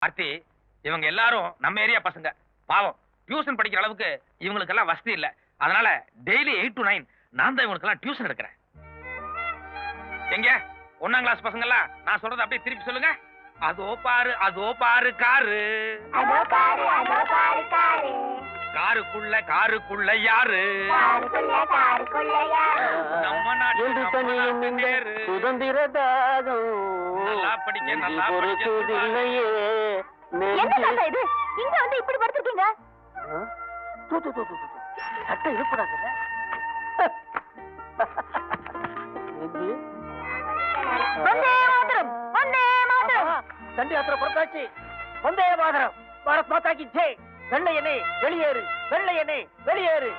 ஆர்த்தி, இவங்க எல்லாரும் நம்ம ஏரியா பசங்க. பாவம், டியூஷன் படிக்கிற அளவுக்கு இவங்களுக்கு எல்லாம் வசதி இல்ல. அதனால டெய்லி 8 to 9 நான் தான் இவங்களுக்கு எல்லாம் டியூஷன் எடுக்கிறேன். எங்க 1ஆம் கிளாஸ் பசங்க எல்லாம் நான் சொல்றத அப்படியே திருப்பி சொல்லுங்க. அதோ பாரு காரு, அதோ பாரு காரு, காருக்குள்ள யாரு, நம்ம நாட்டு சுதந்திர தாகம் நல்லா படிக்க இது இங்க வந்து இப்படி படுத்துருக்கீங்க. சட்டம் இருக்கக்கூடாது. தண்டி யாத்திரை புறத்தாச்சு. வந்தே மாதரம், பாரத் மாதா கி ஜெய். வெள்ளை எண்ணே வெளியேறு, வெள்ளை எண்ணே வெளியேறு.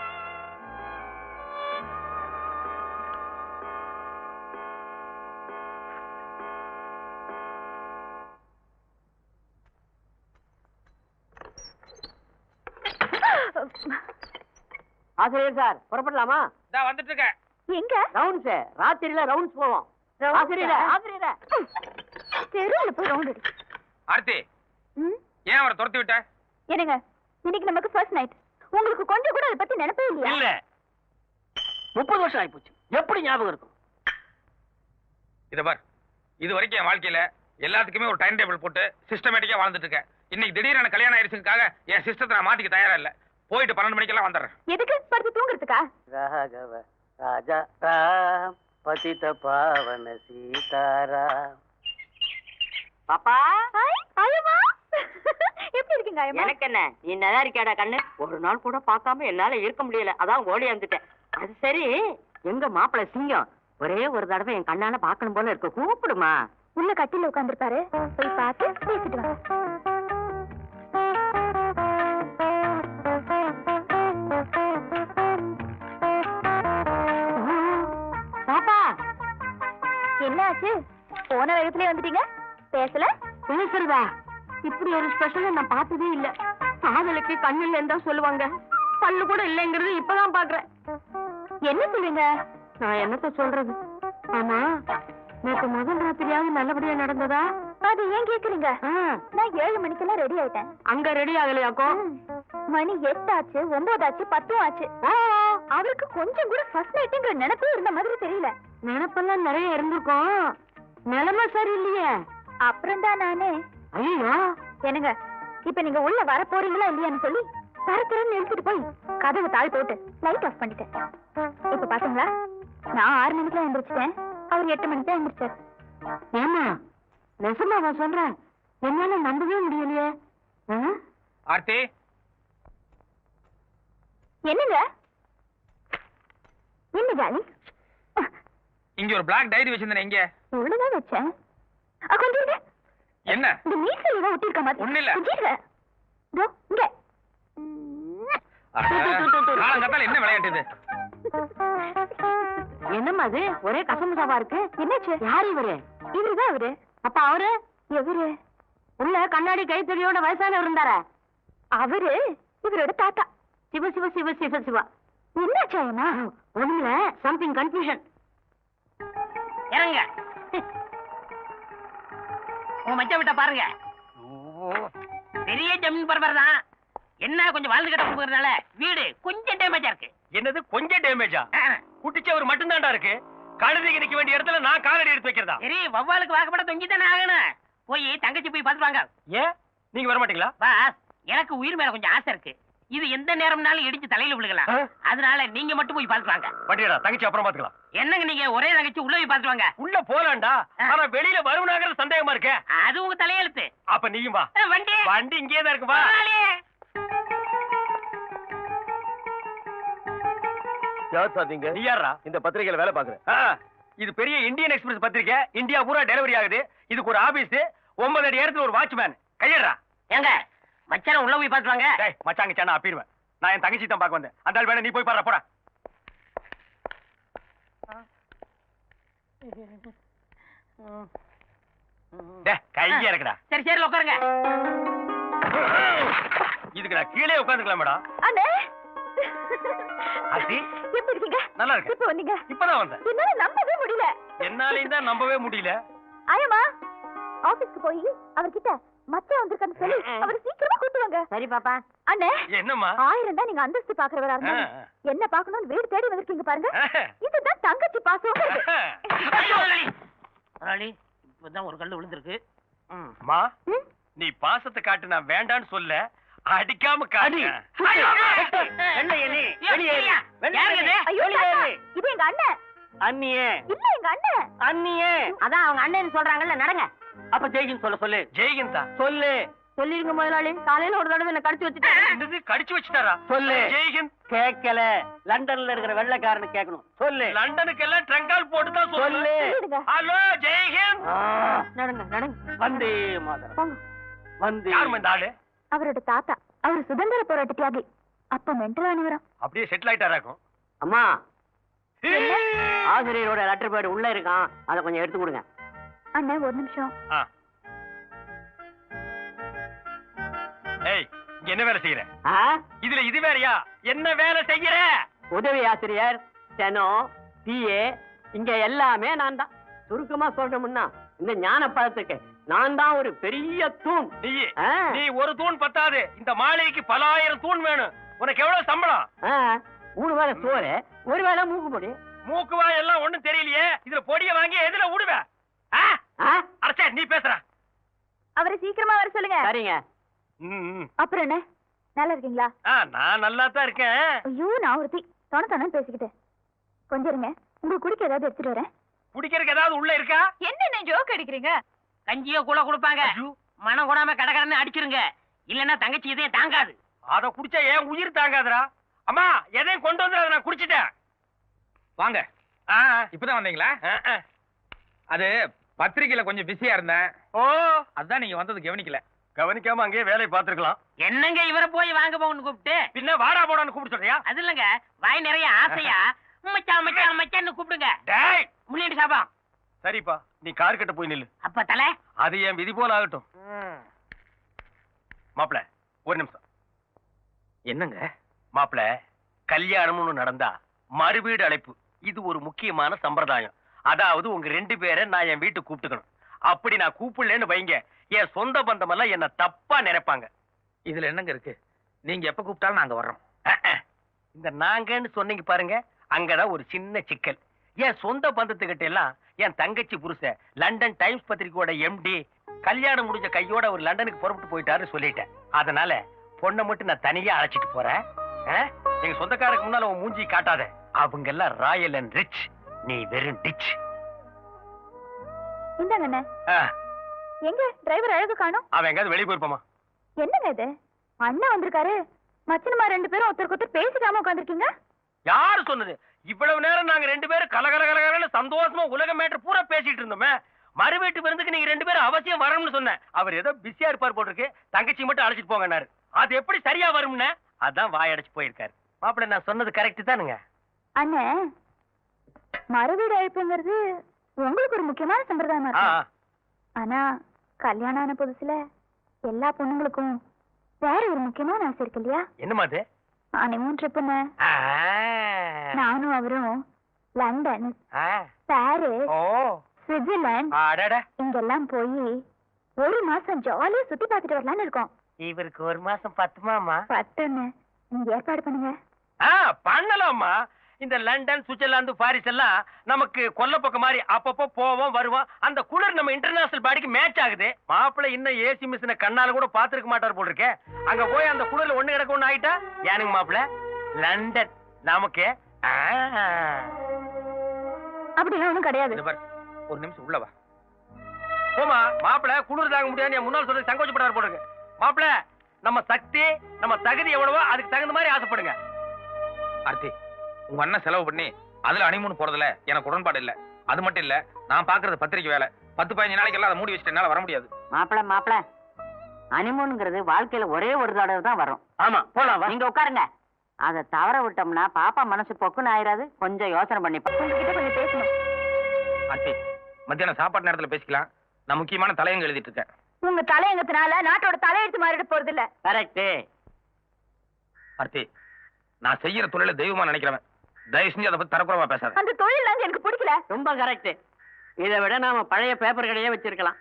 ஆசிரியர் சார், புறப்படலாமா? நான் வந்துட்டு இருக்கேன். எங்க? ரவுண்ட்ஸ், ராத்திரியில ரவுண்ட்ஸ் போவோம். ஆசிரியர் தெருவுல போய் ரவுண்ட் அடி. ஆர்த்தி, ஏன் அவரை துரத்தி விட்ட? என்னங்க, இன்னைக்கு நமக்கு ஃபர்ஸ்ட் நைட். உங்களுக்கு கொஞ்சம் கூட அதை பத்தி நினைப்பே இல்லையா? இல்ல, 30 வருஷம் ஆயிப்போச்சு. எப்படி ஞாபகம் இருக்கும்? இத பார், இது வரைக்கும் என் வாழ்க்கையில எல்லாத்துக்குமே ஒரு டைம் டேபிள் போட்டு சிஸ்டமேட்டிக்கா வாழ்ந்துட்டு இருக்கேன். இன்னைக்கு திடீர்னு கல்யாணம் ஆயிடுச்சுக்காக என் சிஸ்டத்தை நான் மாத்திக்க தயாரா இல்ல. போயிட்டு 12 மணிக்கெல்லாம் வந்துடுறேன். எதுக்கு? படுத்து தூங்குறதுக்கா? ராகவ ராஜா ராம் பதித பாவன சீதாராம். பாப்பா, ஐயம்மா, எப்படி இருக்கீங்க ஐயம்மா? எனக்கு என்ன, நீ நல்லா இருக்கியாடா கண்ணு? ஒரு நாள் கூட பார்க்காம என்னால இருக்க முடியல, அதான் ஓடி வந்துட்டேன். அது சரி, எங்க மாப்பிள்ளை சிங்கம் ஒரே ஒரு தடவை என் கண்ணால பாக்கணும் போல இருக்கு, கூப்பிடுமா. உள்ள கட்டில உட்காந்துருப்பாரு, போய் பார்த்து பேசிட்டு வா. பாப்பா, என்னாச்சு? போன வேகத்திலே வந்துட்டீங்க, பேசல? பேசுறதா? இப்படி ஒரு ஸ்பெஷல் நான் பார்த்ததே இல்ல. காதலுக்கு கண்ணு இல்லைன்னு தான் சொல்லுவாங்க, பல்லு கூட இல்லைங்கிறது இப்பதான் பாக்குறேன். என்ன சொல்றீங்க? நான் என்னத்த சொல்றது? ஆமா, நேற்று முதல் ராத்திரியாவது நல்லபடியா நடந்ததா? அது ஏன் கேக்குறீங்க? நான் 7 மணிக்கெல்லாம் ரெடி ஆயிட்டேன். அங்க ரெடி ஆகலையாக்கும்? மணி 8 ஆச்சு, 9 ஆச்சு, 10 ஆச்சு. அவருக்கு கொஞ்சம் கூட ஃபர்ஸ்ட் நைட்ங்கிற நினைப்பே இருந்த மாதிரி தெரியல. நினைப்பெல்லாம் நிறைய இருந்திருக்கும், நிலைமை சரியில்லையே. அப்புறம் தான் நானே, ஐயோ என்னங்க, இப்ப நீங்க உள்ள வர போறீங்களா இல்லையான்னு சொல்லி தரத்திறன்னு எடுத்துட்டு போய் கதவு தாழ் போட்டு லைட் ஆஃப் பண்ணிட்டேன். இப்ப பாத்தீங்களா, நான் 6 மணிக்கு எந்திரிச்சிட்டேன், அவர் 8 மணிக்கு தான் எந்திரிச்சார். ஏமா நெசமா நான் சொல்றேன், என்னால நம்பவே முடியலையே. ஆர்த்தி, என்னங்க என்ன ஜாலி? இங்க ஒரு பிளாக் டைரி வச்சிருந்தேன். எங்க? உள்ளதான் வச்சேன். கொஞ்சம் இருங்க. என்ன? இந்த மீசல் ஏதோ ஒட்டி இருக்க மாதிரி. ஒண்ணு இல்ல. கொஞ்சம் இருங்க. இதோ இங்க. காலங்கத்தால என்ன விளையாட்டு இது? என்னம்மா அது, ஒரே கசமுசாவா இருக்கு? என்னாச்சு? யார் இவரு? இவருதான் அவரு. அப்ப அவரு எவரு? உள்ள கண்ணாடி கைத்தறியோட வயசானவர் இருந்தாரா? அவரு இவரோட தாத்தா. சிவ சிவ சிவ சிவ சிவா. என்னாச்சு ஐயனா? ஒண்ணுல சம்திங் கன்ஃபியூஷன். இறங்க, உன் மச்ச விட்ட பாருங்க. பெரிய ஜமீன் பரபர தான். என்ன கொஞ்சம் வாழ்ந்து கட்ட போகிறதுனால வீடு கொஞ்சம் டேமேஜா இருக்கு. என்னது கொஞ்சம் டேமேஜா? குட்டிச்சவர் மட்டும் தான்டா இருக்கு. கழுதைக்கு நிக்க வேண்டிய இடத்துல நான் காலடி எடுத்து வைக்கிறதா? சரி, வவ்வாலுக்கு வாக்கப்பட தொங்கி தானே ஆகணும். போய் தங்கச்சி போய் பார்த்து வாங்க. ஏன் நீங்க வர மாட்டீங்களா? பாஸ், எனக்கு உயிர் மேல கொஞ்சம் ஆசை இருக்கு. இது எந்த நேரம்னாலும் இடிச்சு தலையில விழுகலாம். அதனால நீங்க மட்டும் போய் பார்த்து வாங்க. பட்டியடா, தங்கச்சி அப்புறம் பாத்துக்கலாம். என்னங்க நீங்க ஒரே தங்கச்சி உள்ள போய் பார்த்து வாங்க. உள்ள போலாம்டா, ஆனா வெளியில வருவனாங்கிறது சந்தேகமா இருக்கே. அது உங்க தலையெழுத்து. அப்ப நீயும் வா. வண்டி வண்டி இங்கே தான் இருக்கு, வா. யார் சாதிங்க? நீ யாரா? இந்த பத்திரிகையில வேலை பாக்குறேன். இது பெரிய இந்தியன் எக்ஸ்பிரஸ் பத்திரிக்கை, இந்தியா பூரா டெலிவரி ஆகுது. இதுக்கு ஒரு ஆபீஸ், 9 அடி இடத்துல ஒரு வாட்ச்மேன். கையறா. ஏங்க மச்சான உள்ள போய் பார்த்து வாங்க. டேய் மச்சாங்க சானா அப்பிடுவேன். நான் என் தங்கச்சி தான் பார்க்க வந்தேன். அந்த ஆள் வேணா நீ போய் பாரு, போடா. டேய் கைய இறக்குடா. சரி சரி உட்காருங்க. இதுக்கு நான் கீழே உட்கார்ந்துக்கலாம் மேடம். அண்ணே, ஆசி எப்படி இருக்கீங்க? நல்லா இருக்கு. இப்ப வந்தீங்க? இப்பதான் வந்தேன். என்னால நம்பவே முடியல. என்னாலையும் தான் நம்பவே முடியல. ஆயமா, ஆபீஸ்க்கு போய் அவர்கிட்ட மச்சான் வந்திருக்கான்னு சொல்லி அவரை சீக்கிரமா கூட்டுவாங்க. சரி பாப்பா. அண்ணே, என்னம்மா 1000 தான் நீங்க அந்தஸ்து பாக்குறவரா இருந்தா என்ன பாக்கணும்னு வீடு தேடி வந்திருக்கீங்க பாருங்க. இதுதான் தங்கச்சி பாசம். இப்பதான் ஒரு கல்லு விழுந்திருக்கு. மா நீ பாசத்தை காட்டு, நான் வேண்டான்னு சொல்ல, அடிக்காம காட்டு. ஐயோ, இது எங்க அண்ணன். அண்ணியே இல்ல எங்க அண்ணன். அண்ணியே. அதான் அவங்க அண்ணன் சொல்றாங்கல்ல, நடங்க. அப்ப ஜெய்கின் சொல்ல சொல்லு. ஜெய்கின் தான் சொல்லு. சொல்லிருங்க முதலாளி, காலையில ஒரு தடவை என்ன கடிச்சு வச்சுட்டாரு. என்னது கடிச்சு வச்சுட்டாரா? சொல்லு. ஜெய்கின் கேட்கல. லண்டன்ல இருக்கிற வெள்ளைக்காரனு கேட்கணும். சொல்லு. லண்டனுக்கு எல்லாம் ட்ரங்கால் போட்டு தான் சொல்லு. ஹலோ ஜெய்கின். நடங்க நடங்க. வந்தே மாதரம். வந்து யார் இந்த ஆளு? அவரோட தாத்தா. அவர் சுதந்திர போராட்ட தியாகி. அப்ப மென்டல் ஆனவரா. அப்படியே செட்டில் ஆயிட்டாராக்கும். அம்மா, ஆசிரியரோட லெட்டர் பேட் உள்ள இருக்கான், அதை கொஞ்சம் எடுத்து கொடுங்க. அண்ணன் ஒரு நிமிஷம். ஏய், இங்க என்ன வேலை செய்யற? இதுல இது வேறையா? என்ன வேலை செய்யற? உதவி ஆசிரியர், ஸ்டெனோ, பிஏ, இங்க எல்லாமே நான் தான். சுருக்கமா சொல்றோம்னா இந்த ஞான பழத்துக்கு நான் தான் ஒரு பெரிய தூண். நீ ஒரு தூண் பத்தாது, இந்த மாளிகைக்கு பல ஆயிரம் தூண் வேணும். உனக்கு எவ்வளவு சம்பளம்? 3 வேளை சோறு, 1 வேளை மூக்கு பொடி. மூக்குவா எல்லாம் ஒண்ணும் தெரியலையே. இதுல பொடிய வாங்கி எதுல விடுவ? அரசே நீ பேசுற. அவரை சீக்கிரமா வர சொல்லுங்க. சரிங்க. அப்புறம் என்ன, நல்லா இருக்கீங்களா? நான் நல்லா தான் இருக்கேன். ஐயோ, நான் ஒருத்தி தொண பேசிக்கிட்டேன். கொஞ்சம் இருங்க, உங்களுக்கு குடிக்க ஏதாவது எடுத்துட்டு வரேன். குடிக்கிறதுக்கு ஏதாவது உள்ள இருக்கா? என்ன ஜோக் அடிக்கிறீங்க? கஞ்சியோ கூட கொடுப்பாங்க, மனம் கூடாம கடகடன்னு அடிச்சிருங்க, இல்லன்னா தங்கச்சி இதையும் தாங்காது. அத குடிச்சா ஏன் உயிர் தாங்காதுடா. அம்மா எதையும் கொண்டு வந்து அதை நான் குடிச்சிட்டேன். வாங்க. இப்பதான் வந்தீங்களா? அது பத்திரிக்கையில கொஞ்சம் பிஸியா இருந்தேன். ஓ, அதான் நீங்க வந்தது கவனிக்கல. கவனிக்காம அங்கேயே வேலையை பார்த்திருக்கலாம். என்னங்க இவரை போய் வாங்க போன்னு கூப்பிட்டு பின்ன வாடா போடான்னு கூப்பிட்டு சொல்றியா? அது இல்லங்க, வாய் நிறைய ஆசையா மச்சான் மச்சான் மச்சான்னு கூப்பிடுங்க. டேய் முன்னாடி சாபா. சரிப்பா, நீ கார் கிட்ட போய் நில்லு. அப்ப தலை, அது என் விதி போல ஆகட்டும். மாப்பிள ஒரு நிமிஷம். என்னங்க மாப்பிள, கல்யாணம்னு நடந்தா மறுவீடு அழைப்பு, இது ஒரு முக்கியமான சம்பிரதாயம். அதாவது உங்க 2 பேரை நான் என் வீட்டுக்கு கூப்பிட்டுக்கணும். அப்படி நான் கூப்பிடலன்னு வைங்க, என் சொந்த பந்தம் எல்லாம் என்ன தப்பா நினைப்பாங்க. இதுல என்னங்க இருக்கு? நீங்க எப்ப கூப்பிட்டாலும் நாங்க வர்றோம். இந்த நாங்கன்னு சொன்னீங்க பாருங்க, அங்கதான் ஒரு சின்ன சிக்கல். என் சொந்த பந்தத்துக்கிட்ட எல்லாம் என் தங்கச்சி புருஷ லண்டன் டைம்ஸ் பத்திரிகையோட எம்டி கல்யாணம் முடிஞ்ச கையோட ஒரு லண்டனுக்கு புறப்பட்டு போயிட்டாருன்னு சொல்லிட்டேன். அதனால பொண்ணை மட்டும் நான் தனியா அழைச்சிட்டு போறேன். எங்க சொந்தக்காரருக்கு முன்னால உன் மூஞ்சி காட்டாத. அவங்க எல்லாம் ராயல் அண்ட் ரிச், நீ வெறும் டிச். இந்தாங்க அண்ணே. எங்க டிரைவர் அழகு காணோம்? அவன் எங்காவது வெளியே போயிருப்பாமா? என்னங்க இது, அண்ணன் வந்திருக்காரு, மச்சனமா 2 பேரும் ஒருத்தருக்கு ஒருத்தர் பேசிக்காம உட்காந்துருக்கீங்க. யாரு சொன்னது? இவ்வளவு நேரம் நாங்க 2 பேரும் கலகலகலகல சந்தோஷமா உலக மேட்டர் பூரா பேசிட்டு இருந்தோமே. மறுவீட்டு விருந்துக்கு நீங்க 2 பேரும் அவசியம் வரணும்னு சொன்னேன். அவர் ஏதோ பிஸியா இருப்பார் போட்டிருக்கு, தங்கச்சி மட்டும் அழைச்சிட்டு போங்கன்னாரு. அது எப்படி சரியா வரும்னு அதான் வாயடைச்சு போயிருக்காரு. மாப்பிள்ள, நான் சொன்னது கரெக்ட் தானுங்க? அண்ணே, மறுவீடு அழைப்புங்கிறது உங்களுக்கு ஒரு முக்கியமான சம்பிரதாயமா இருக்கு. ஆனா கல்யாணம் ஆன புதுசுல எல்லா பொண்ணுங்களுக்கும் வேற ஒரு முக்கியமான ஆசை இருக்கு இல்லையா? என்னமா அது? ஹனிமூன் ட்ரிப்னு. நானும் அவரும் லண்டன், பாரிஸ், சுவிட்சர்லாந்து இங்கெல்லாம் போய் 1 மாசம் ஜாலியா சுத்தி பார்த்துட்டு வரலாம்னு இருக்கோம். இவருக்கு 1 மாசம் பத்துமாமா? 10ன்னு நீங்க ஏற்பாடு பண்ணுங்க. பண்ணலாமா? இந்த லண்டன், சுவிட்சர்லாந்து, பாரிஸ் எல்லாம் நமக்கு கொல்ல பக்கம் மாதிரி அப்பப்போ போவோம் வருவோம். அந்த குளிர் நம்ம இன்டர்நேஷனல் பாடிக்கு மேட்ச் ஆகுது. மாப்பிள்ள இன்னும் ஏசி மிஷினை கண்ணால கூட பாத்துருக்க மாட்டார் போல் இருக்கே. அங்க போய் அந்த குளிர்ல ஒண்ணு கிடக்க ஒண்ணு ஆயிட்டா ஏனுங்க மாப்பிள்ள? லண்டன் நமக்கு அப்படிலாம் ஒண்ணும் கிடையாது. ஒரு நிமிஷம் உள்ளவா. போமா மாப்பிள்ள, குளிர் தாங்க முடியாது என் முன்னாள் சொல்றது சங்கோச்சப்படாரு போல் இருக்கு. மாப்பிள்ள, நம்ம சக்தி நம்ம தகுதி எவ்வளவோ அதுக்கு தகுந்த மாதிரி ஆசைப்படுங்க. ஆர்த்தி, உங்க அண்ணன் செலவு பண்ணி அதுல ஹனிமூன் போறதுல எனக்கு உடன்பாடு இல்ல. அது மட்டும் இல்ல, நான் பாக்குறது பத்திரிக்கை வேலை. 10-15 நாளைக்கு எல்லாம் அதை மூடி வச்சுட்டு என்னால வர முடியாது. மாப்பிள்ள, ஹனிமூன்ங்கிறது வாழ்க்கையில ஒரே ஒரு தடவை தான் வரும். ஆமா, போலாம். நீங்க உட்காருங்க. அதை தவற விட்டோம்னா பாப்பா மனசு பொக்குன்னு ஆயிராது. கொஞ்சம் யோசனை பண்ணி உங்ககிட்ட கொஞ்சம் பேசணும். ஆர்த்தி, மத்தியானம் சாப்பாடு நேரத்துல பேசிக்கலாம். நான் முக்கியமான தலையங்க எழுதிட்டு இருக்கேன். உங்க தலையங்கத்தினால நாட்டோட தலையெழுத்து மாறிட போறது இல்ல. கரெக்ட். ஆர்த்தி, நான் செய்யற தொழில தெய்வமா நினைக்கிறவன். தயவு செஞ்சு அதை பத்தி தரக்குறவா பேசாத. அந்த தொழில் எனக்கு பிடிக்கல. ரொம்ப கரெக்ட். இதை விட நாம பழைய பேப்பர் கடையே வச்சிருக்கலாம்.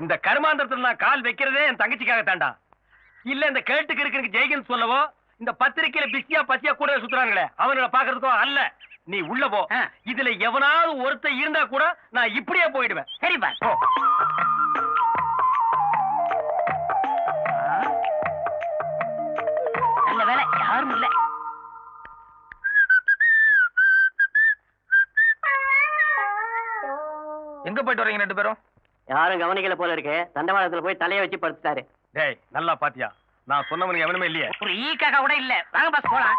இந்த கருமாந்திரத்துல நான் கால் வைக்கிறதே என் தங்கச்சிக்காக தாண்டா. இல்ல இந்த கேட்டுக்கு இருக்கு ஜெய்கன் சொல்லவோ இந்த பத்திரிக்கையில பிஸியா பசியா கூட சுத்துறாங்களே அவங்கள பாக்குறதுக்கோ அல்ல. நீ உள்ள போ. இதுல எவனாவது ஒருத்தர் இருந்தா கூட நான் இப்படியே போயிடுவேன். சரிப்பா. நல்ல வேலை யாரும் இல்ல. எங்க போயிட்டு வரீங்க ரெண்டு பேரும்? யாரும் கவனிக்கல போல இருக்கு. தண்டவாளத்துல போய் தலைய வச்சு படுத்துட்டாரு. டேய் நல்லா பாத்தியா? நான் சொன்னவனுக்கு எவனுமே இல்லையே. ஒரு ஈக்காக கூட இல்ல. வாங்க பாஸ் போலாம்.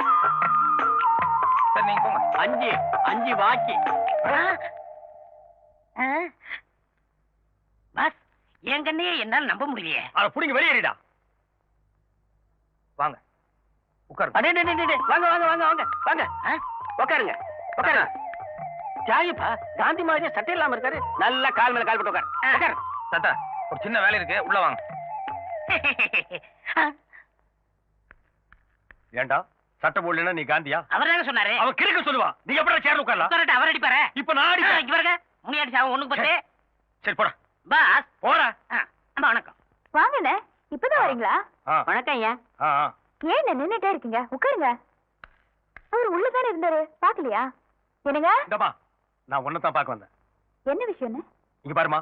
சரி நீங்க போங்க. அஞ்சு பாக்கி. பாஸ் என் கண்ணையே என்னால நம்ப முடியலையே. அத புடிங்க வெளியேறிடா. வாங்க உட்காரு. அடே டே டே வாங்க வாங்க வாங்க வாங்க வாங்க. உட்காருங்க உட்காருங்க. ஜாயிப்பா காந்தி மாதிரி சட்டை இல்லாம இருக்காரு. நல்லா கால் மேல கால் போட்டு உட்காரு. உட்காரு. தாத்தா ஒரு சின்ன வேலை இருக்கு, உள்ள வாங்க. ஏண்டா சட்டை போடலன்னா நீ காந்தியா? அவர் தானே சொன்னாரு. அவன் கிறுக்க சொல்லுவா. நீ எப்படி சேர்ல உட்காரலாம்? உட்காரட்ட அவர் அடிப்பாரு. இப்ப நான் அடிப்பேன். இங்க பாருங்க முனியாடி சாவ ஒண்ணுக்கு பத்து. சரி போடா. பாஸ் போடா. அம்மா வணக்கம். வாங்கண்ணே, இப்பதான் வரீங்களா? வணக்கம் ஐயா. ஏன் நின்னுட்டே இருக்கீங்க? உட்காருங்க. அவர் உள்ளதானே இருந்தாரு, பாக்கலையா? என்னங்க? இந்தமா நான் ஒன்னதான் பார்க்க வந்தேன். என்ன விஷயம்னு? இங்க பாருமா,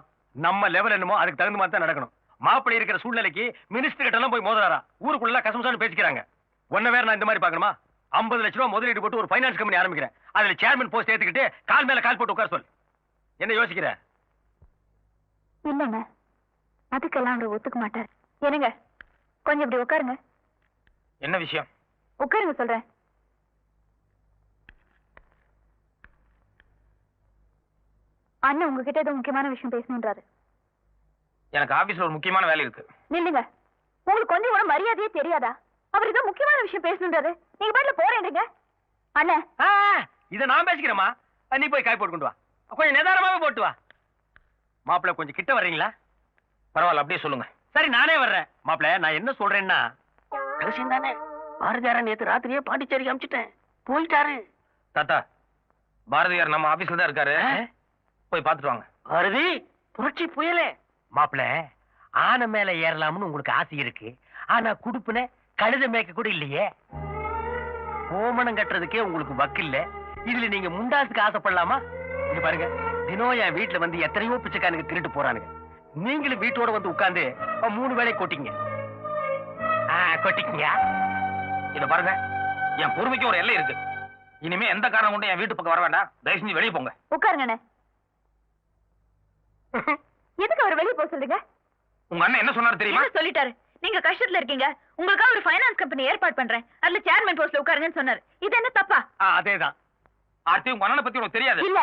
நம்ம லெவல் என்னமோ அதுக்கு தகுந்த மாதிரி தான் நடக்கணும். மாப்பிள்ளை இருக்கிற சூழ்நிலைக்கு மினிஸ்டர் கிட்ட எல்லாம் போய் மோதுறாரா? ஊருக்குள்ள கசமசான்னு பேசிக்கிறாங்க. ஒன்ன வேற நான் இந்த மாதிரி பார்க்கணுமா? 50 லட்சம் ரூபாய் முதலீடு போட்டு ஒரு ஃபைனான்ஸ் கம்பெனி ஆரம்பிக்கிறேன். அதுல சேர்மன் போஸ்ட் ஏத்துக்கிட்டு கால் மேல கால் போட்டு உட்கார சொல். என்ன யோசிக்கிற? இல்லங்க, அதுக்கெல்லாம் அவர் ஒத்துக்க மாட்டார். என்னங்க கொஞ்சம் இப்படி உட்காருங்க. என்ன விஷயம்? உட்காருங்க சொல்றேன். அண்ணன் உங்ககிட்ட ஏதோ முக்கியமான விஷயம் பேசணுன்றாரு. எனக்கு ஆபீஸ்ல ஒரு முக்கியமான வேலை இருக்கு. நில்லுங்க, உங்களுக்கு கொஞ்சம் கூட மரியாதையே தெரியாதா? அவர் ஏதோ முக்கியமான விஷயம் பேசணுன்றாரு, நீங்க பாட்டுல போறேன்றீங்க. அண்ணன் இத நான் பேசிக்கிறேமா. நீ போய் காய் போட்டு கொண்டு வா. கொஞ்சம் நிதானமாவே போட்டு வா. மாப்பிள்ள கொஞ்சம் கிட்ட வர்றீங்களா? பரவாயில்ல, அப்படியே சொல்லுங்க. சரி நானே வர்றேன். மாப்பிள்ள நான் என்ன சொல்றேன்னா, ரகசியம் தானே. பாரதியாரன் நேத்து ராத்திரியே பாண்டிச்சேரிக்கு அனுப்பிச்சிட்டேன். போயிட்டாரு. தாத்தா பாரதியார் நம்ம ஆபீஸ்ல தான் இருக்காரு, போய் பார்த்துட்டு வாங்க. பாரதி புரட்சி புயலே. மாப்பிள்ள ஆனை மேல ஏறலாம்னு உங்களுக்கு ஆசை இருக்கு. ஆனா குடுப்புன கழுத மேய்க்க கூட இல்லையே. கோமணம் கட்டுறதுக்கே உங்களுக்கு வக்கு இல்ல. இதுல நீங்க முண்டாசுக்கு ஆசைப்படலாமா? இங்க பாருங்க, தினம் என் வீட்டுல வந்து எத்தனையோ பிச்சைக்கானுங்க திருட்டு போறானுங்க. நீங்களும் வீட்டோட வந்து உட்கார்ந்து 3 வேளை கொட்டிங்க. கொட்டிக்கீங்க. இத பாருங்க, என் பொறுமைக்கு ஒரு எல்லை இருக்கு. இனிமே எந்த காரணம் கொண்டு என் வீட்டு பக்கம் வர வேண்டாம். தயவு செஞ்சு வெளியே போங்க. உட்காருங்க. எதுக்கு அவர் வெளியே போக சொல்றீங்க? உங்க அண்ணன் என்ன சொன்னாரு தெரியுமா? சொல்லிட்டாரு, நீங்க கஷ்டத்துல இருக்கீங்க, உங்களுக்காக ஒரு ஃபைனான்ஸ் கம்பெனி ஏற்பாடு பண்றேன், அதுல சேர்மன் போஸ்ட்ல உட்காருங்கன்னு சொன்னாரு. இது என்ன தப்பா? அதேதான். ஆர்த்தி, உங்க அண்ணனை பத்தி உனக்கு தெரியாது. இல்ல,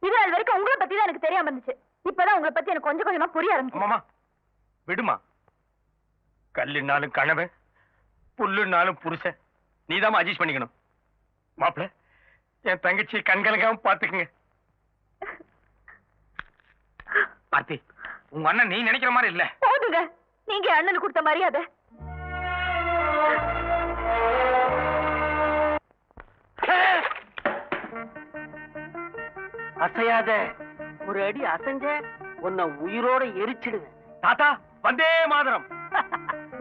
இது அது வரைக்கும் உங்களை பத்தி தான் எனக்கு தெரியாம இருந்துச்சு. இப்பதான் உங்களை பத்தி எனக்கு கொஞ்சம் கொஞ்சமா புரிய ஆரம்பிச்சு. மாமா விடுமா. கல்லுனாலும் கணவன், புல்லுனாலும் புருஷன். நீதான் அட்ஜஸ்ட் பண்ணிக்கணும். மாப்பிள்ள என் தங்கச்சி கண்கலங்காம பாத்துக்குங்க. ஆர்த்தி, உங்க அண்ணன் நீ நினைக்கிற மாதிரி இல்ல. போதுங்க, நீங்க அண்ணனுக்கு கொடுத்த மரியாதை. அசையாத. ஒரு அடி அசைஞ்ச உன்னை உயிரோட எரிச்சிடுவேன். தாத்தா வந்தே மாதரம்.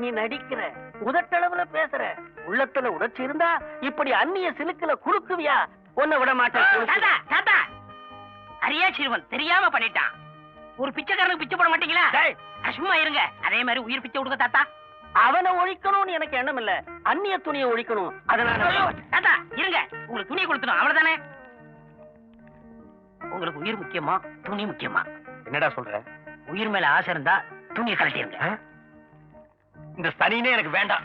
நீ நடிக்கிற, உதட்டளவுல பேசுற, உள்ளத்துல உணர்ச்சி இருந்தா இப்படி அந்நிய சிலுக்குல குறுக்குவியா? உன்னை விட மாட்டேன். அரியா சிறுவன் தெரியாம பண்ணிட்டான். ஒரு பிச்சைக்காரனுக்கு பிச்சை போட மாட்டீங்களா? சும்மா இருங்க. அதே மாதிரி உயிர் பிச்சை கொடுக்க தாத்தா. அவனை ஒழிக்கணும்னு எனக்கு எண்ணம் இல்ல, அந்நிய துணியை ஒழிக்கணும். அதனால தாத்தா இருங்க, உங்களுக்கு துணியை கொடுத்துடும் அவ்வளவுதானே. உங்களுக்கு உயிர் முக்கியமா துணி முக்கியமா? என்னடா சொல்ற? உயிர் மேல ஆசை இருந்தா துணியை கழட்டிடுங்க. இந்த சனினே எனக்கு வேண்டாம்.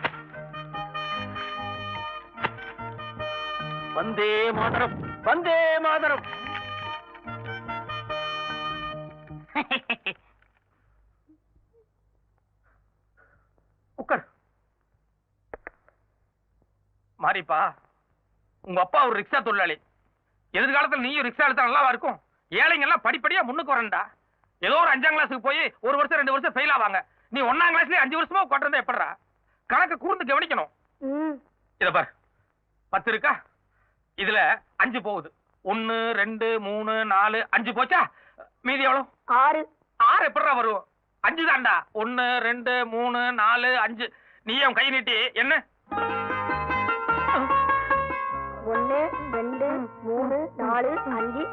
வந்தே மாதரம், வந்தே மாதரம். உட்கார். மாரிப்பா, உங்க அப்பா ஒரு ரிக்ஷா தொழிலாளி. எதிர்காலத்தில் நீயும் ரிக்ஷா எடுத்தா நல்லாவா இருக்கும்? ஏழைங்க எல்லாம் படிப்படியா முன்னுக்கு வரண்டா. ஏதோ ஒரு 5ஆம் கிளாஸுக்கு போய் 1 வருஷம் 2 வருஷம் ஃபெயில் ஆவாங்க. நீ 1ஆம் கிளாஸ்லயே 5 வருஷமா உட்கார்ந்தா எப்படிடா? கணக்கு கூர்ந்து கவனிக்கணும். இத பாரு, 10 இருக்கா? இதுல 5 போகுது. 1 2 3 4 5 போச்சா? மீதி எவ்வளவு? 6. 6 எப்படிடா வரும்? 5 தான்டா. 1 2 3 4 5. நீ அவன் கை நீட்டி என்ன? 1 2 3 4 5